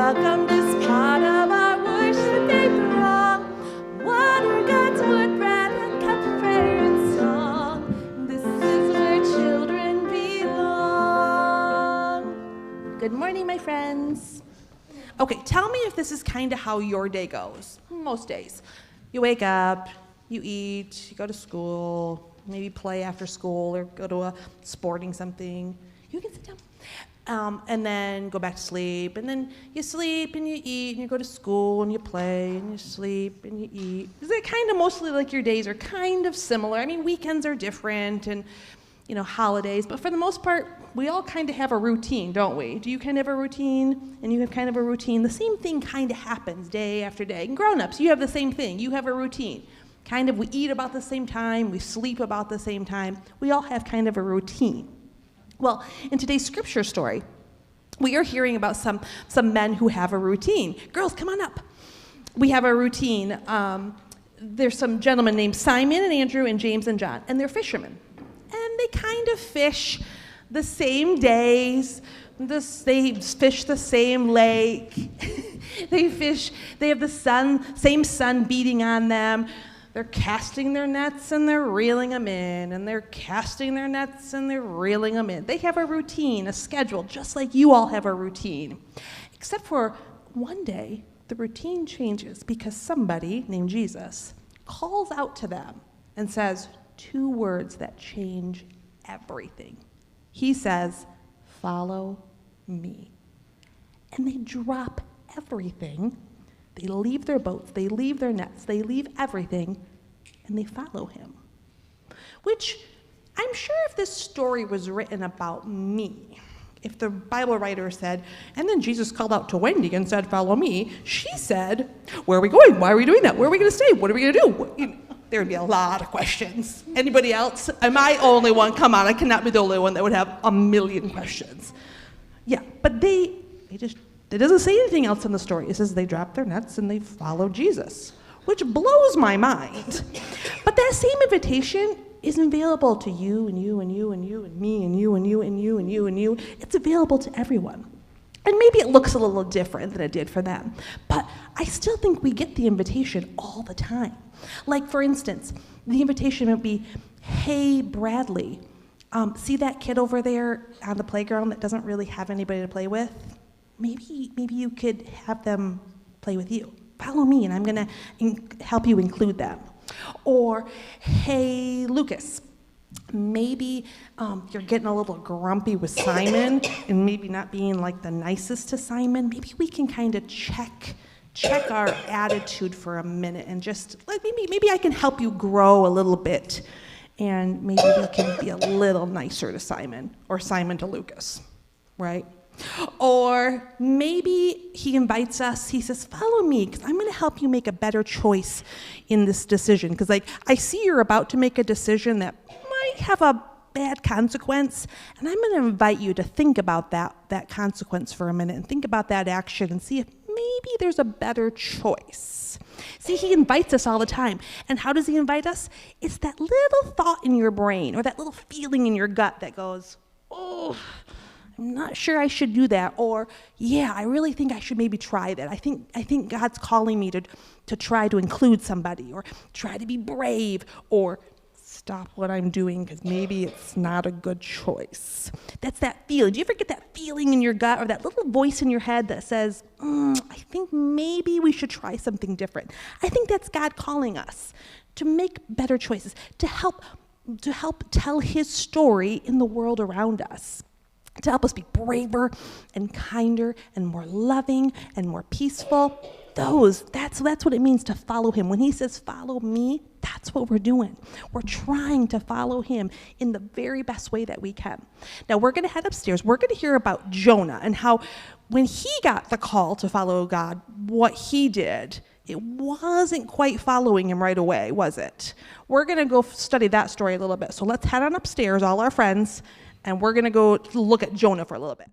welcome this part of our worship day throng. Water, God's word, bread, and cup of prayer and song. This is where children belong. Good morning, my friends. Okay, tell me if this is kind of how your day goes. Most days. You wake up, you eat, you go to school, maybe play after school or go to a sporting something. You can sit down. And then go back to sleep, and then you sleep and you eat and you go to school and you play and you sleep and you eat. Is it kind of mostly like your days are kind of similar? I mean, weekends are different and, holidays, but for the most part, we all kind of have a routine, don't we? Do you kind of have a routine? And you have kind of a routine. The same thing kind of happens day after day. And grown-ups, you have the same thing. You have a routine. Kind of, we eat about the same time, we sleep about the same time. We all have kind of a routine. Well, in today's scripture story, we are hearing about some men who have a routine. Girls, come on up. We have a routine. There's some gentlemen named Simon and Andrew and James and John, and they're fishermen. And they kind of fish the same days. They fish the same lake. They have the same sun beating on them. They're casting their nets and they're reeling them in, and they're casting their nets and they're reeling them in. They have a routine, a schedule, just like you all have a routine. Except for one day, the routine changes because somebody named Jesus calls out to them and says two words that change everything. He says, "Follow me." And they drop everything. They leave their boats, they leave their nets, they leave everything, and they follow him. Which, I'm sure if this story was written about me, if the Bible writer said, and then Jesus called out to Wendy and said, "Follow me," she said, "Where are we going? Why are we doing that? Where are we going to stay? What are we going to do?" There would be a lot of questions. Anybody else? Am I the only one? Come on, I cannot be the only one that would have a million questions. Yeah, but it doesn't say anything else in the story. It says they dropped their nets and they followed Jesus, which blows my mind. But that same invitation is available to you and you and you and you and me and you and you and you and you and you. It's available to everyone. And maybe it looks a little different than it did for them, but I still think we get the invitation all the time. Like, for instance, the invitation would be, "Hey, Bradley, see that kid over there on the playground that doesn't really have anybody to play with? Maybe you could have them play with you. Follow me, and I'm going to help you include them." Or, "Hey, Lucas, maybe you're getting a little grumpy with Simon and maybe not being like the nicest to Simon. Maybe we can kind of check our attitude for a minute and just like maybe I can help you grow a little bit, and maybe we can be a little nicer to Simon or Simon to Lucas," right? Or maybe he invites us, he says, "Follow me, because I'm going to help you make a better choice in this decision. Because I see you're about to make a decision that might have a bad consequence, and I'm going to invite you to think about that consequence for a minute and think about that action and see if maybe there's a better choice." See, he invites us all the time. And how does he invite us? It's that little thought in your brain or that little feeling in your gut that goes, "Oh, I'm not sure I should do that," or, "Yeah, I really think I should maybe try that. I think God's calling me to try to include somebody, or try to be brave, or stop what I'm doing because maybe it's not a good choice." That's that feeling. Do you ever get that feeling in your gut or that little voice in your head that says, "I think maybe we should try something different"? I think that's God calling us to make better choices, to help tell his story in the world around us, to help us be braver and kinder and more loving and more peaceful. That's what it means to follow him. When he says, "Follow me," that's what we're doing. We're trying to follow him in the very best way that we can. Now, we're going to head upstairs. We're going to hear about Jonah and how when he got the call to follow God, what he did, it wasn't quite following him right away, was it? We're going to go study that story a little bit. So let's head on upstairs, all our friends, and we're going to go look at Jonah for a little bit.